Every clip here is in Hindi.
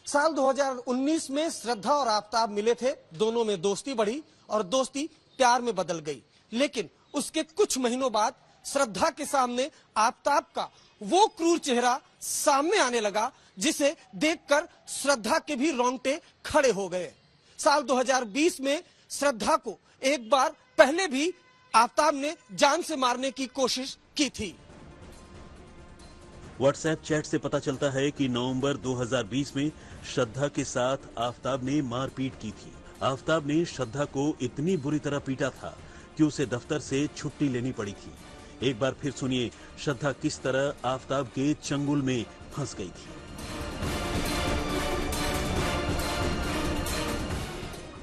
साल 2019 में श्रद्धा और आफताब मिले थे, दोनों में दोस्ती बढ़ी और दोस्ती प्यार में बदल गई। लेकिन उसके कुछ महीनों बाद श्रद्धा के सामने आफताब का वो क्रूर चेहरा सामने आने लगा जिसे देखकर श्रद्धा के भी रोंगटे खड़े हो गए। साल 2020 में श्रद्धा को एक बार पहले भी आफताब ने जान से मारने की कोशिश की थी। व्हाट्सएप चैट से पता चलता है कि नवंबर 2020 में श्रद्धा के साथ आफताब ने मारपीट की थी। आफताब ने श्रद्धा को इतनी बुरी तरह पीटा था कि उसे दफ्तर से छुट्टी लेनी पड़ी थी। एक बार फिर सुनिए श्रद्धा किस तरह आफताब के चंगुल में फंस गई थी।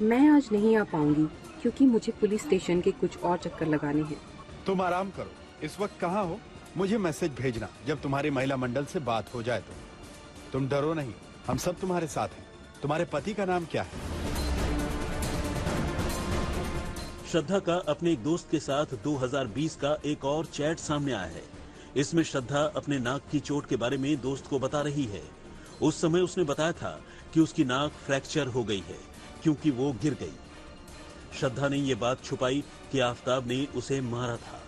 मैं आज नहीं आ पाऊंगी क्योंकि मुझे पुलिस स्टेशन के कुछ और चक्कर लगाने हैं। तुम आराम करो, इस वक्त कहाँ हो? मुझे मैसेज भेजना जब तुम्हारी महिला मंडल से बात हो जाए तो। तुम डरो नहीं, हम सब तुम्हारे साथ हैं। तुम्हारे पति का नाम क्या है? श्रद्धा का अपने एक दोस्त के साथ 2020 का एक और चैट सामने आया है। इसमें श्रद्धा अपने नाक की चोट के बारे में दोस्त को बता रही है। उस समय उसने बताया था कि उसकी नाक फ्रैक्चर हो गई है क्योंकि वो गिर गई। श्रद्धा ने ये बात छुपाई कि आफताब ने उसे मारा था।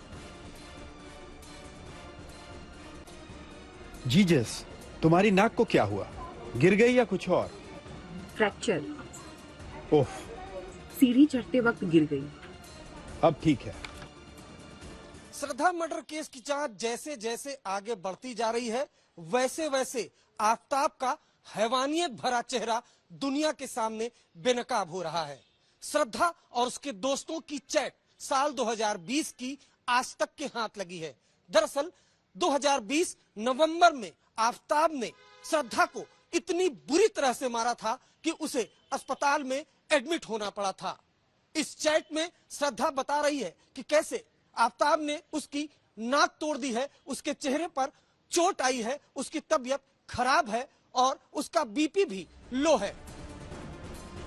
जीजस, तुम्हारी नाक को क्या हुआ? गिर गई या कुछ और? फ्रैक्चर। ओह, सीढ़ी चढ़ते वक्त गिर गई। अब ठीक है। श्रद्धा मर्डर केस की जांच जैसे जैसे आगे बढ़ती जा रही है, वैसे वैसे आफताब का हैवानियत भरा चेहरा दुनिया के सामने बेनकाब हो रहा है। श्रद्धा और उसके दोस्तों की चैट साल 2020 की आज तक के हाथ लगी है। दरअसल 2020 नवंबर में आफताब ने श्रद्धा को इतनी बुरी तरह से मारा था कि उसे अस्पताल में एडमिट होना पड़ा था। इस चैट में श्रद्धा बता रही है कि कैसे आफताब ने उसकी नाक तोड़ दी है, उसके चेहरे पर चोट आई है, उसकी तबीयत खराब है और उसका बीपी भी लो है।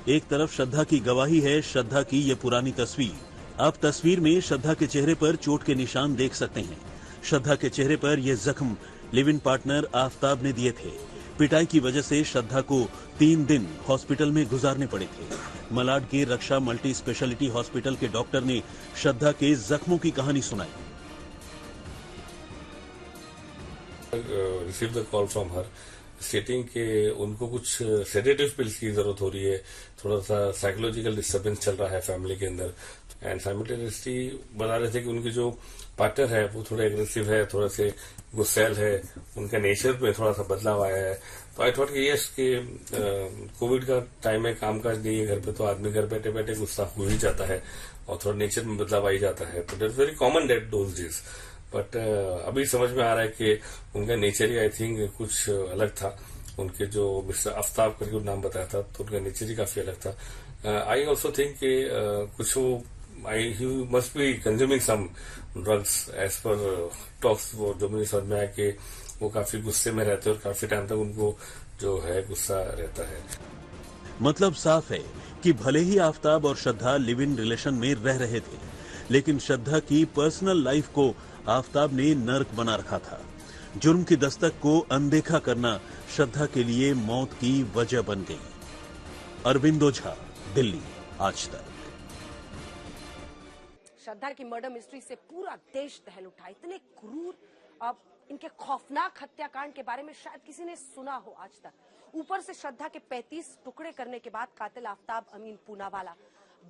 एक तरफ श्रद्धा की गवाही है, श्रद्धा की ये पुरानी तस्वीर। आप तस्वीर में श्रद्धा के चेहरे पर चोट के निशान देख सकते हैं। श्रद्धा के चेहरे पर ये जख्म लिव इन पार्टनर आफताब ने दिए थे। पिटाई की वजह से श्रद्धा को 3 दिन हॉस्पिटल में गुजारने पड़े थे। मलाड के रक्षा मल्टी स्पेशलिटी हॉस्पिटल के डॉक्टर ने श्रद्धा के जख्मों की कहानी सुनाई। Receive the call from her स्टेटिंग के उनको कुछ सेडेटिव पिल्स की जरूरत हो रही है, थोड़ा सा साइकोलॉजिकल डिस्टर्बेंस चल रहा है फैमिली के अंदर। एंड साइमल्टेनियसली बता रहे थे कि उनकी जो पार्टनर है वो थोड़ा एग्रेसिव है, थोड़ा से गुस्सैल है, उनका नेचर में थोड़ा सा बदलाव आया है। तो आई थॉट कि यस कि कोविड का टाइम है, कामकाज नहीं है घर पे, तो आदमी घर बैठे बैठे गुस्सा हो ही जाता है और थोड़ा नेचर में बदलाव आ ही जाता है। तो that's very common that those days. But अभी समझ में आ रहा है कि उनका नेचर ही आई थिंक कुछ अलग था। उनके जो मिस्टर आफ्ताब करके नाम बताया था, तो उनका नेचर ही काफी अलग था। आई ऑल्सो थिंक कि कुछ वो ही must be consuming some drugs as per talks. वो जो मुझे समझ में आया कि वो काफी गुस्से में रहते हैं और काफी टाइम तक उनको जो है गुस्सा रहता है। मतलब साफ है कि भले ही आफताब और श्रद्धा लिव इन रिलेशन में रह रहे थे, लेकिन श्रद्धा की पर्सनल लाइफ को आफताब ने नर्क बना रखा था। जुर्म की दस्तक को अनदेखा करना श्रद्धा के लिए मौत की वजह बन गई। अरविंद ओझा, दिल्ली, आज तक। श्रद्धा की मर्डर मिस्ट्री से पूरा देश दहल उठा। इतने क्रूर, अब इनके खौफनाक हत्याकांड के बारे में शायद किसी ने सुना हो आज तक। ऊपर से श्रद्धा के 35 टुकड़े करने के बाद कातिल आफताब अमीन पूनावाला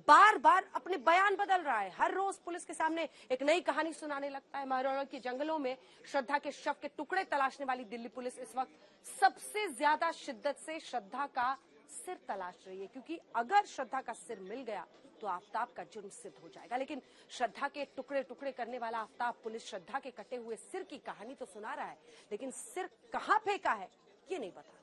बार बार अपने बयान बदल रहा है। हर रोज पुलिस के सामने एक नई कहानी सुनाने लगता है। मारोड़ा के जंगलों में श्रद्धा के शव के टुकड़े तलाशने वाली दिल्ली पुलिस इस वक्त सबसे ज्यादा शिद्दत से श्रद्धा का सिर तलाश रही है, क्योंकि अगर श्रद्धा का सिर मिल गया तो आफताब का जुर्म सिद्ध हो जाएगा। लेकिन श्रद्धा के टुकड़े टुकड़े करने वाला आफताब पुलिस श्रद्धा के कटे हुए सिर की कहानी तो सुना रहा है, लेकिन सिर कहां फेंका है ये नहीं बता रहा।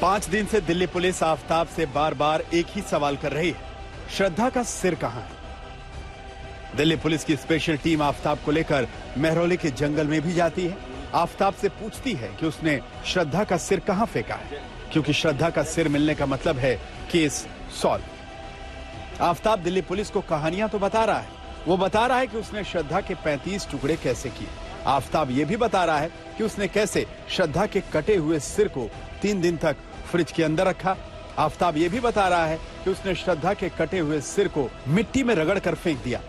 5 दिन से दिल्ली पुलिस आफताब से बार बार एक ही सवाल कर रही है, श्रद्धा का सिर कहां है? दिल्ली पुलिस की स्पेशल टीम आफताब को लेकर मेहरौली के जंगल में भी जाती है। आफताब से पूछती है कि उसने श्रद्धा का सिर कहां फेंका है, क्योंकि श्रद्धा का सिर मिलने का मतलब है case solve. Aftab Delhi police को कहानियां तो बता रहा है, वो बता रहा है कि उसने श्रद्धा के 35 टुकड़े कैसे किए। आफताब ये भी बता रहा है कि उसने कैसे श्रद्धा के कटे हुए सिर को 3 दिन तक फ्रिज के अंदर रखा। आफताब ये भी बता रहा है कि उसने श्रद्धा के कटे हुए सिर को मिट्टी में रगड़ कर फेंक दिया।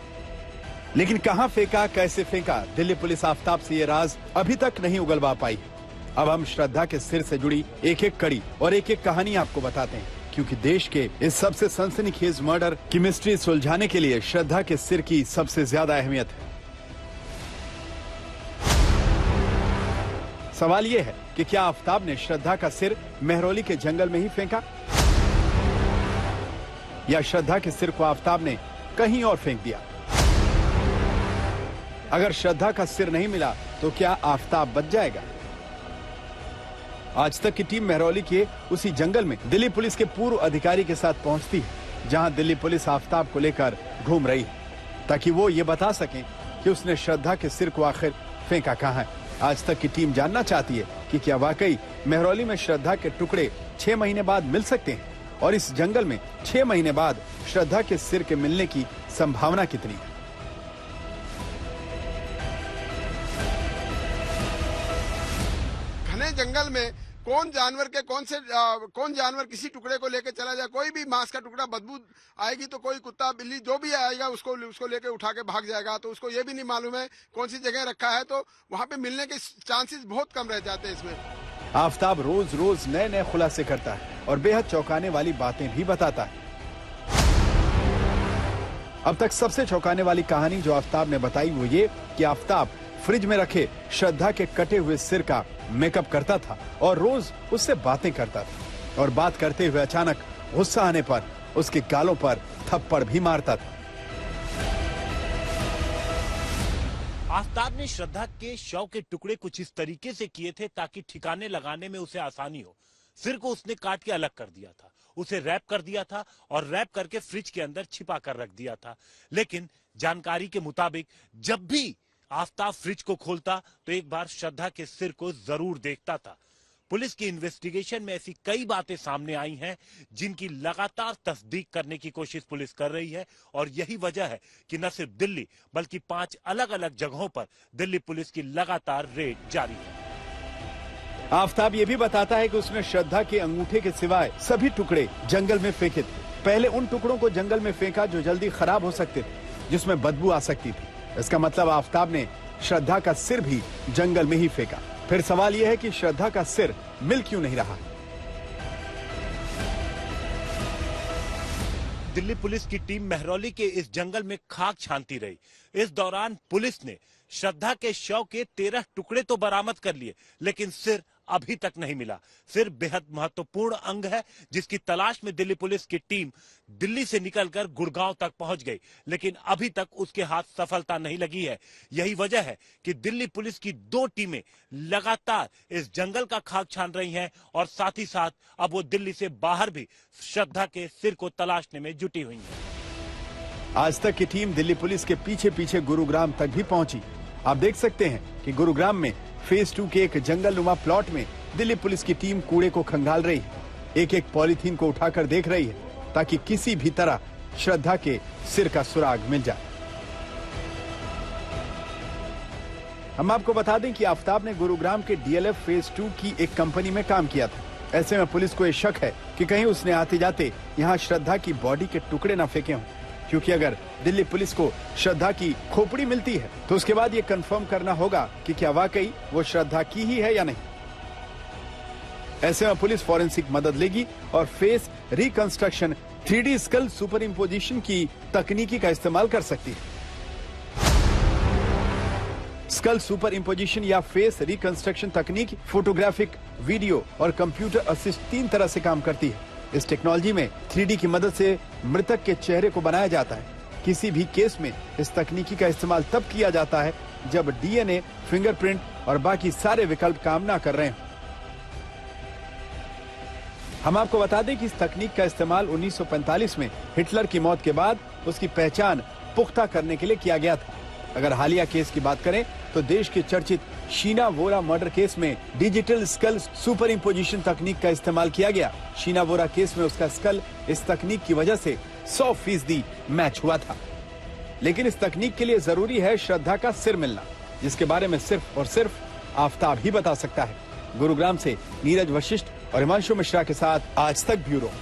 लेकिन कहां फेंका, कैसे फेंका, दिल्ली पुलिस आफताब से ये राज अभी तक नहीं उगलवा पाई। अब हम श्रद्धा के सिर से जुड़ी एक एक कड़ी और एक एक कहानी आपको बताते हैं, क्योंकि देश के इस सबसे सनसनीखेज मर्डर की मिस्ट्री सुलझाने के लिए श्रद्धा के सिर की सबसे ज्यादा अहमियत है। सवाल यह है कि क्या आफताब ने श्रद्धा का सिर मेहरौली के जंगल में ही फेंका, या श्रद्धा के सिर को आफताब ने कहीं और फेंक दिया। अगर श्रद्धा का सिर नहीं मिला तो क्या आफताब बच जाएगा? आज तक की टीम मेहरौली के उसी जंगल में दिल्ली पुलिस के पूर्व अधिकारी के साथ पहुंचती है, जहां दिल्ली पुलिस आफताब को लेकर घूम रही है, ताकि वो ये बता सकें कि उसने श्रद्धा के सिर को आखिर फेंका कहां है। आज तक की टीम जानना चाहती है कि क्या वाकई मेहरौली में श्रद्धा के टुकड़े 6 महीने बाद मिल सकते हैं, और इस जंगल में 6 महीने बाद श्रद्धा के सिर के मिलने की संभावना कितनी है। घने जंगल में कौन जानवर किसी टुकड़े को लेकर चला जाए। कोई भी मांस का टुकड़ा बदबू आएगी तो कोई कुत्ता बिल्ली जो भी आएगा उसको लेके उठा के भाग जाएगा। तो उसको ये भी नहीं मालूम है कौन सी जगह रखा है, तो वहाँ पे मिलने के चांसेस बहुत कम रह जाते हैं इसमें। आफताब रोज रोज नए नए खुलासे करता है और बेहद चौंकाने वाली बातें भी बताता है। अब तक सबसे चौंकाने वाली कहानी जो आफताब ने बताई वो ये कि आफताब फ्रिज में रखे श्रद्धा के कटे हुए सिर का मेकअप करता था और रोज उससे बातें करता था, और बात करते हुए अचानक गुस्सा आने पर उसके गालों पर थप्पड़ भी मारता था। आफताब ने श्रद्धा के शव के टुकड़े कुछ इस तरीके से किए थे ताकि ठिकाने लगाने में उसे आसानी हो। सिर को उसने काट के अलग कर दिया था, उसे रैप कर दिया था और रैप करके फ्रिज के अंदर छिपा कर रख दिया था। लेकिन जानकारी के मुताबिक जब भी आफताब फ्रिज को खोलता तो एक बार श्रद्धा के सिर को जरूर देखता था। पुलिस की इन्वेस्टिगेशन में ऐसी कई बातें सामने आई हैं जिनकी लगातार तस्दीक करने की कोशिश पुलिस कर रही है, और यही वजह है कि न सिर्फ दिल्ली बल्कि 5 अलग अलग जगहों पर दिल्ली पुलिस की लगातार रेड जारी है। आफताब ये भी बताता है कि उसने श्रद्धा के अंगूठे के सिवाय सभी टुकड़े जंगल में फेंके थे। पहले उन टुकड़ों को जंगल में फेंका जो जल्दी खराब हो सकते थे, जिसमें बदबू आ सकती थी। इसका मतलब आफताब ने श्रद्धा का सिर भी जंगल में ही फेंका। फिर सवाल यह है कि श्रद्धा का सिर मिल क्यों नहीं रहा। दिल्ली पुलिस की टीम मेहरौली के इस जंगल में खाक छानती रही। इस दौरान पुलिस ने श्रद्धा के शव के 13 टुकड़े तो बरामद कर लिए, लेकिन सिर अभी तक नहीं मिला। सिर बेहद महत्वपूर्ण अंग है जिसकी तलाश में दिल्ली पुलिस की टीम दिल्ली से निकलकर गुड़गांव तक पहुंच गई, लेकिन अभी तक उसके हाथ सफलता नहीं लगी है। यही वजह है कि दिल्ली पुलिस की 2 टीमें लगातार इस जंगल का खाक छान रही हैं, और साथ ही साथ अब वो दिल्ली से बाहर भी श्रद्धा के सिर को तलाशने में जुटी हुई है। आज तक की टीम दिल्ली पुलिस के पीछे पीछे गुरुग्राम तक भी पहुंची। आप देख सकते हैं कि गुरुग्राम में फेज 2 के एक जंगल नुमा प्लॉट में दिल्ली पुलिस की टीम कूड़े को खंगाल रही है। एक एक पॉलीथीन को उठाकर देख रही है ताकि किसी भी तरह श्रद्धा के सिर का सुराग मिल जाए। हम आपको बता दें कि आफताब ने गुरुग्राम के डीएलएफ फेज 2 की एक कंपनी में काम किया था। ऐसे में पुलिस को यह शक है कि कहीं उसने आते जाते यहाँ श्रद्धा की बॉडी के टुकड़े न फेंके हों, क्योंकि अगर दिल्ली पुलिस को श्रद्धा की खोपड़ी मिलती है तो उसके बाद ये कंफर्म करना होगा कि क्या वाकई वो श्रद्धा की ही है या नहीं। ऐसे में पुलिस फॉरेंसिक मदद लेगी और face reconstruction 3D skull superimposition की तकनीकी का इस्तेमाल कर सकती है। स्कल सुपर इम्पोजिशन या फेस रिकंस्ट्रक्शन तकनीक फोटोग्राफिक, वीडियो और कंप्यूटर असिस्ट 3 तरह से काम करती है। इस टेक्नोलॉजी में 3D की मदद से मृतक के चेहरे को बनाया जाता है। किसी भी केस में इस तकनीकी का इस्तेमाल तब किया जाता है जब डीएनए, फिंगरप्रिंट और बाकी सारे विकल्प काम ना कर रहे हैं। हम आपको बता दें कि इस तकनीक का इस्तेमाल 1945 में हिटलर की मौत के बाद उसकी पहचान पुख्ता करने के लिए किया गया था। अगर हालिया केस की बात करें तो देश के चर्चित शीना वोरा मर्डर केस में डिजिटल स्कल सुपर इम्पोजिशन तकनीक का इस्तेमाल किया गया। शीना वोरा केस में उसका स्कल इस तकनीक की वजह से 100% मैच हुआ था। लेकिन इस तकनीक के लिए जरूरी है श्रद्धा का सिर मिलना, जिसके बारे में सिर्फ और सिर्फ आफताब ही बता सकता है। गुरुग्राम से नीरज वशिष्ठ और हिमांशु मिश्रा के साथ आज तक ब्यूरो।